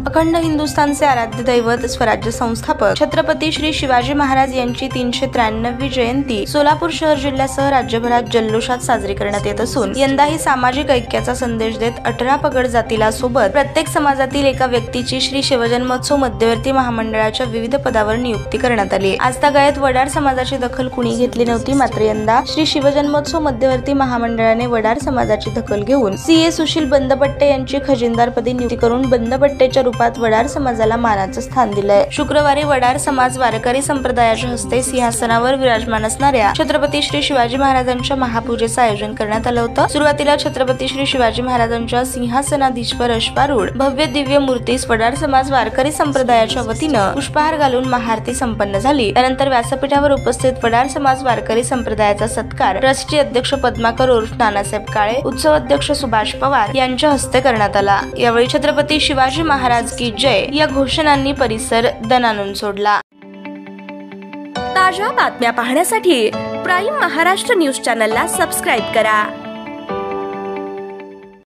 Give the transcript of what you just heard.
अखंड हिंदुस्थानचे आराध्य दैवत स्वराज्य संस्थापक छत्रपती श्री शिवाजी महाराज यांची 393वी जयंती सोलापूर शहर जिल्ह्यासह राज्यभरात जल्लोषात साजरी करण्यात येत असून यंदाही सामाजिक ऐक्याचा संदेश देत 18 पगड जातीला सोबत प्रत्येक समाजातील एका व्यक्तीची श्री शिवजन्मोत्सव मध्यवर्ती महामंडळाच्या विविध पदावर नियुक्ती करण्यात आली। आजतागायत वडार समाजाची दखल कुणी घेतली नव्हती, मात्र यंदा श्री शिवजन्मोत्सव मध्यवर्ती महामंडळाने वडार समाजाची दखल घेऊन सीए सुशील बंदपट्टे यांची खजिनदारपदी नियुक्ती करून बंदपट्टेच्या रूपात वडार समाजाला मानाचं स्थान दिलंय। शुक्रवारी वडार समाज वारकरी संप्रदायाच्या हस्ते सिंहासनावर विराजमान असणाऱ्या छत्रपती श्री शिवाजी महाराजांच्या महापूजेचं आयोजन करण्यात आलं होतं। सुरुवातीला छत्रपती श्री शिवाजी महाराजांच्या सिंहासनाधीश्वर अश्वारूढ भव्य दिव्य मूर्तीस वडार समाज वारकरी संप्रदायाच्या वतीनं पुष्पहार घालून महाआरती संपन्न झाली। त्यानंतर व्यासपीठावर उपस्थित वडार समाज वारकरी संप्रदायाचा सत्कार ट्रस्टी अध्यक्ष पद्माकर उर्फ नानासाहेब काळे, उत्सव अध्यक्ष सुभाष पवार यांच्या हस्ते करण्यात आला। यावेळी छत्रपती शिवाजी महाराज की जय या घोषणांनी परिसर दणाणून सोडला। ताज्या बातम्या पाहण्यासाठी प्राईम महाराष्ट्र न्यूज चॅनलला सबस्क्राईब करा।